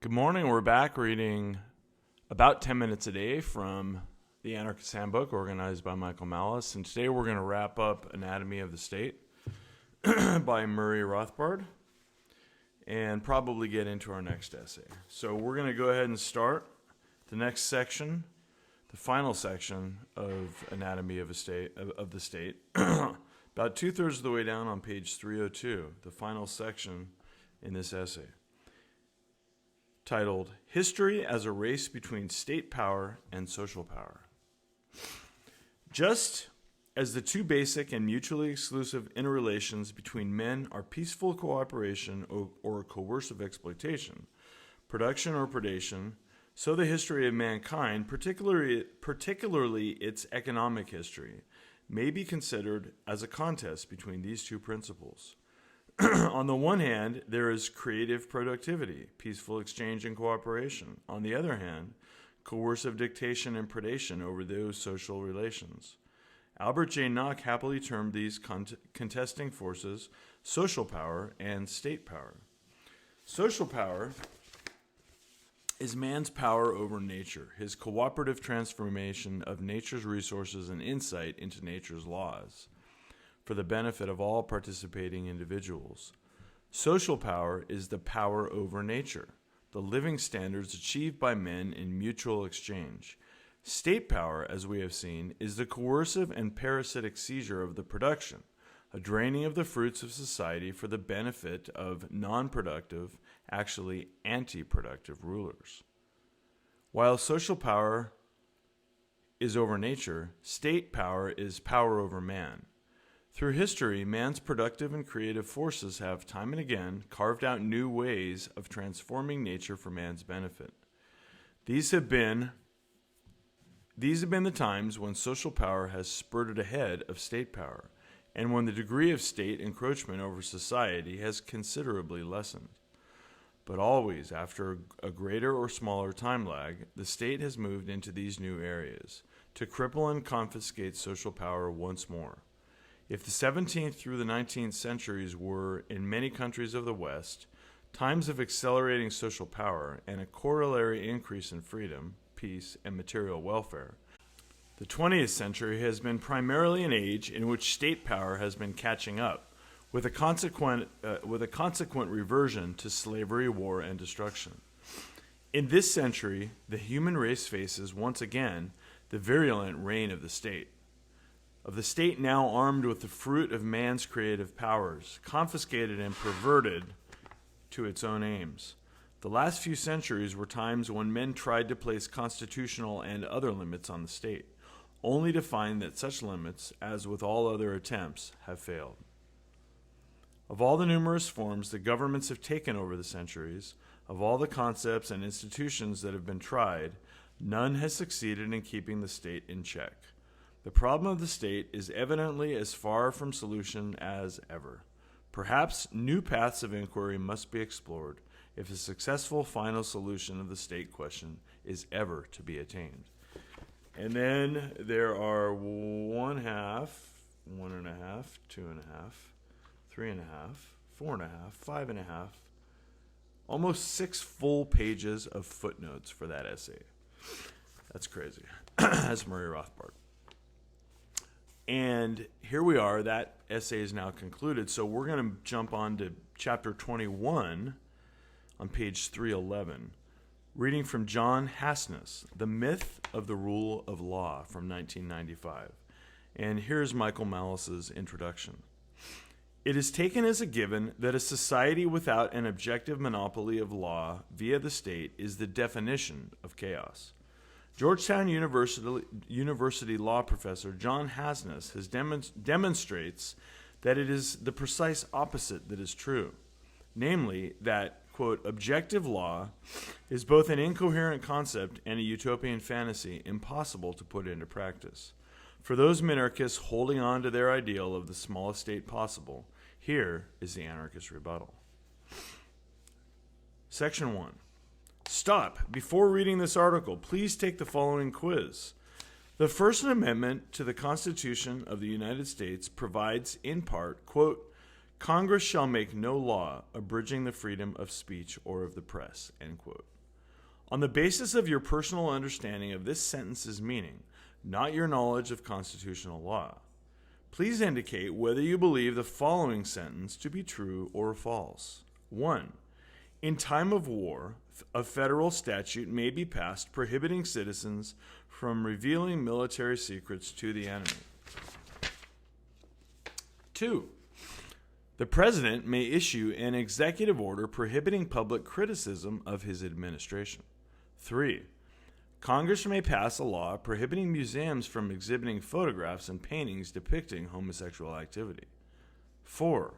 Good morning. We're back reading about 10 minutes a day from the Anarchist Handbook, organized by Michael Malice. And today we're going to wrap up Anatomy of the State by Murray Rothbard and probably get into our next essay. So we're going to go ahead and start the next section, the final section of Anatomy of the State, about two-thirds of the way down on page 302, the final section in this essay, titled History as a Race Between State Power and Social Power. Just as the two basic and mutually exclusive interrelations between men are peaceful cooperation or coercive exploitation, production or predation, so the history of mankind, particularly its economic history, may be considered as a contest between these two principles. On the one hand, there is creative productivity, peaceful exchange and cooperation. On the other hand, coercive dictation and predation over those social relations. Albert J. Nock happily termed these contesting forces social power and state power. Social power is man's power over nature, his cooperative transformation of nature's resources and insight into nature's laws, for the benefit of all participating individuals. Social power is the power over nature, the living standards achieved by men in mutual exchange. State power, as we have seen, is the coercive and parasitic seizure of the production, a draining of the fruits of society for the benefit of non-productive, actually anti-productive rulers. While social power is over nature, state power is power over man. Through history, man's productive and creative forces have time and again carved out new ways of transforming nature for man's benefit. These have been the times when social power has spurted ahead of state power, and when the degree of state encroachment over society has considerably lessened. But always, after a greater or smaller time lag, the state has moved into these new areas to cripple and confiscate social power once more. If the 17th through the 19th centuries were, in many countries of the West, times of accelerating social power and a corollary increase in freedom, peace, and material welfare, the 20th century has been primarily an age in which state power has been catching up, with a consequent reversion to slavery, war, and destruction. In this century, the human race faces once again the virulent reign of the state now armed with the fruit of man's creative powers, confiscated and perverted to its own aims. The last few centuries were times when men tried to place constitutional and other limits on the state, only to find that such limits, as with all other attempts, have failed. Of all the numerous forms that governments have taken over the centuries, of all the concepts and institutions that have been tried, none has succeeded in keeping the state in check. The problem of the state is evidently as far from solution as ever. Perhaps new paths of inquiry must be explored if a successful final solution of the state question is ever to be attained. And then there are 1/2, 1.5, 2.5, 3.5, 4.5, 5.5, almost 6 full pages of footnotes for that essay. That's crazy. That's Murray Rothbard. And here we are. That essay is now concluded. So we're going to jump on to chapter 21 on page 311, reading from John Hasnas, The Myth of the Rule of Law from 1995. And here's Michael Malice's introduction. It is taken as a given that a society without an objective monopoly of law via the state is the definition of chaos. Georgetown University law professor John Hasnas demonstrates that it is the precise opposite that is true, namely that, quote, objective law is both an incoherent concept and a utopian fantasy impossible to put into practice. For those minarchists holding on to their ideal of the smallest state possible, here is the anarchist rebuttal. Section 1. Stop. Before reading this article, please take the following quiz. The First Amendment to the Constitution of the United States provides, in part, quote, Congress shall make no law abridging the freedom of speech or of the press, end quote. On the basis of your personal understanding of this sentence's meaning, not your knowledge of constitutional law, please indicate whether you believe the following sentence to be true or false. 1. In time of war, a federal statute may be passed prohibiting citizens from revealing military secrets to the enemy. 2. The president may issue an executive order prohibiting public criticism of his administration. 3. Congress may pass a law prohibiting museums from exhibiting photographs and paintings depicting homosexual activity. 4.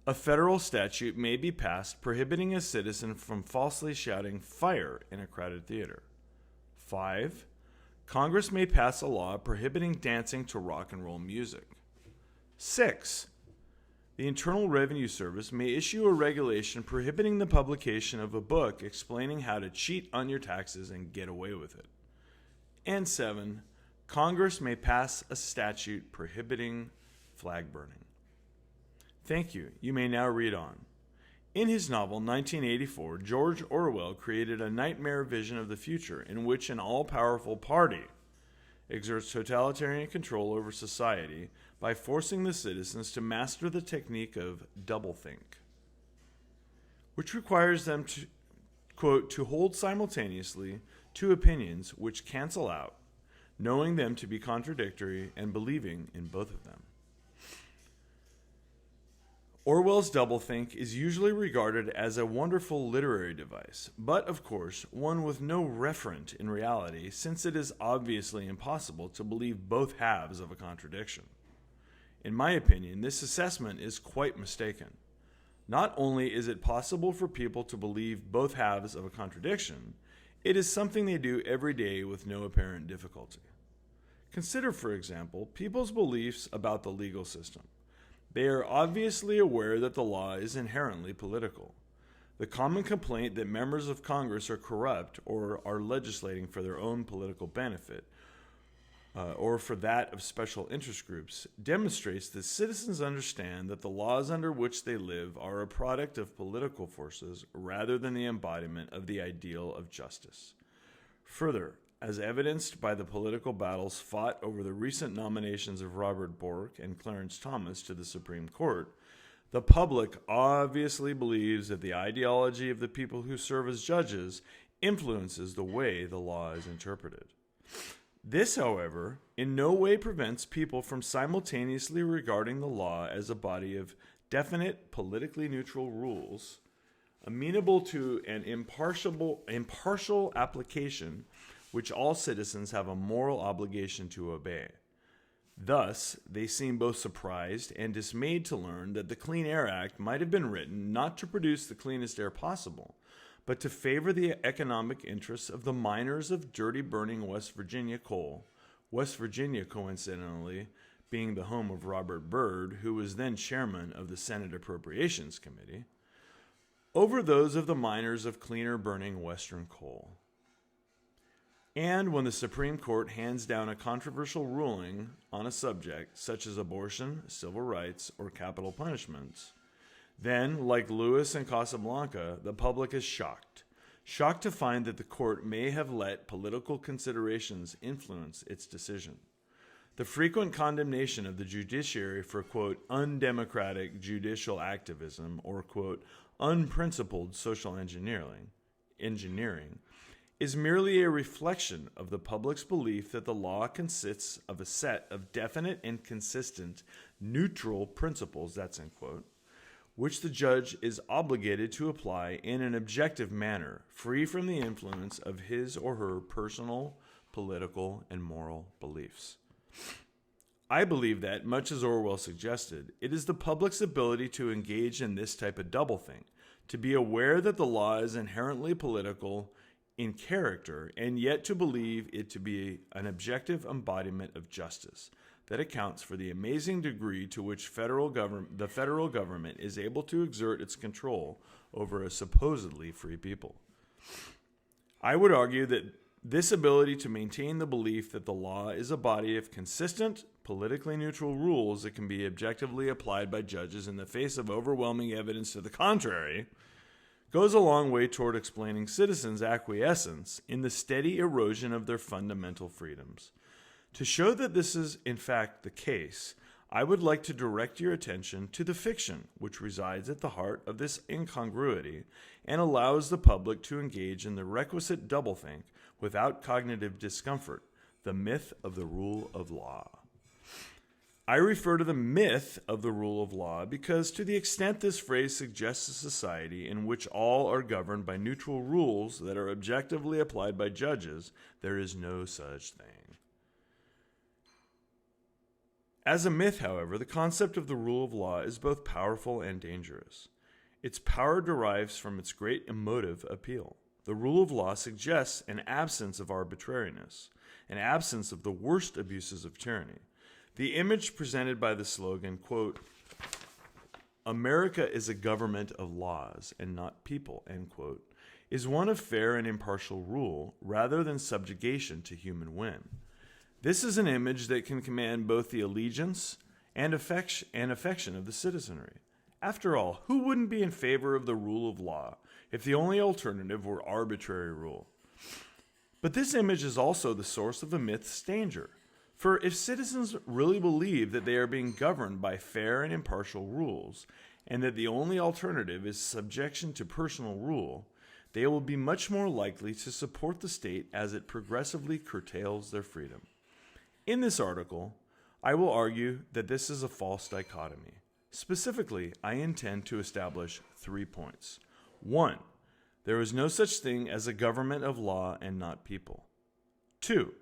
A federal statute may be passed prohibiting a citizen from falsely shouting fire in a crowded theater. 5. Congress may pass a law prohibiting dancing to rock and roll music. 6. The Internal Revenue Service may issue a regulation prohibiting the publication of a book explaining how to cheat on your taxes and get away with it. And 7. Congress may pass a statute prohibiting flag burning. Thank you. You may now read on. In his novel 1984, George Orwell created a nightmare vision of the future in which an all-powerful party exerts totalitarian control over society by forcing the citizens to master the technique of doublethink, which requires them to, quote, to hold simultaneously two opinions which cancel out, knowing them to be contradictory and believing in both of them. Orwell's doublethink is usually regarded as a wonderful literary device, but of course, one with no referent in reality, since it is obviously impossible to believe both halves of a contradiction. In my opinion, this assessment is quite mistaken. Not only is it possible for people to believe both halves of a contradiction, it is something they do every day with no apparent difficulty. Consider, for example, people's beliefs about the legal system. They are obviously aware that the law is inherently political. The common complaint that members of Congress are corrupt or are legislating for their own political benefit, or for that of special interest groups, demonstrates that citizens understand that the laws under which they live are a product of political forces rather than the embodiment of the ideal of justice. Further, as evidenced by the political battles fought over the recent nominations of Robert Bork and Clarence Thomas to the Supreme Court, the public obviously believes that the ideology of the people who serve as judges influences the way the law is interpreted. This, however, in no way prevents people from simultaneously regarding the law as a body of definite, politically neutral rules, amenable to an impartial application which all citizens have a moral obligation to obey. Thus, they seem both surprised and dismayed to learn that the Clean Air Act might have been written not to produce the cleanest air possible, but to favor the economic interests of the miners of dirty burning West Virginia coal, West Virginia, coincidentally, being the home of Robert Byrd, who was then chairman of the Senate Appropriations Committee, over those of the miners of cleaner burning Western coal. And when the Supreme Court hands down a controversial ruling on a subject, such as abortion, civil rights, or capital punishments, then, like Lewis and Casablanca, the public is shocked to find that the court may have let political considerations influence its decision. The frequent condemnation of the judiciary for, quote, undemocratic judicial activism or, quote, unprincipled social engineering is merely a reflection of the public's belief that the law consists of a set of definite and consistent neutral principles, that's end quote, which the judge is obligated to apply in an objective manner, free from the influence of his or her personal, political, and moral beliefs. I believe that, much as Orwell suggested, it is the public's ability to engage in this type of doublethink, to be aware that the law is inherently political in character, and yet to believe it to be an objective embodiment of justice that accounts for the amazing degree to which the federal government is able to exert its control over a supposedly free people. I would argue that This ability to maintain the belief that the law is a body of consistent, politically neutral rules that can be objectively applied by judges in the face of overwhelming evidence to the contrary goes a long way toward explaining citizens' acquiescence in the steady erosion of their fundamental freedoms. To show that this is, in fact, the case, I would like to direct your attention to the fiction which resides at the heart of this incongruity and allows the public to engage in the requisite doublethink without cognitive discomfort, the myth of the rule of law. I refer to the myth of the rule of law because to the extent this phrase suggests a society in which all are governed by neutral rules that are objectively applied by judges, there is no such thing. As a myth, however, the concept of the rule of law is both powerful and dangerous. Its power derives from its great emotive appeal. The rule of law suggests an absence of arbitrariness, an absence of the worst abuses of tyranny. The image presented by the slogan, quote, "America is a government of laws and not people," end quote, is one of fair and impartial rule rather than subjugation to human whim. This is an image that can command both the allegiance and affection of the citizenry. After all, who wouldn't be in favor of the rule of law if the only alternative were arbitrary rule? But this image is also the source of the myth's danger. For if citizens really believe that they are being governed by fair and impartial rules, and that the only alternative is subjection to personal rule, they will be much more likely to support the state as it progressively curtails their freedom. In this article, I will argue that this is a false dichotomy. Specifically, I intend to establish 3 points. 1. There is no such thing as a government of law and not people. 2.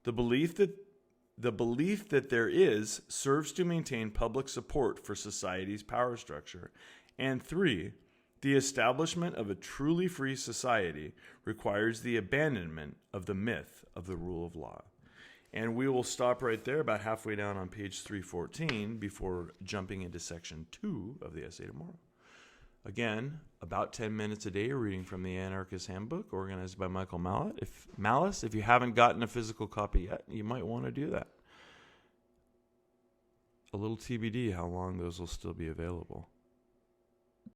The belief that there is serves to maintain public support for society's power structure. And 3. The establishment of a truly free society requires the abandonment of the myth of the rule of law. And we will stop right there about halfway down on page 314 before jumping into section 2 of the essay tomorrow. Again, about 10 minutes a day reading from the Anarchist Handbook, organized by Michael Malice. If you haven't gotten a physical copy yet, you might want to do that. A little TBD how long those will still be available.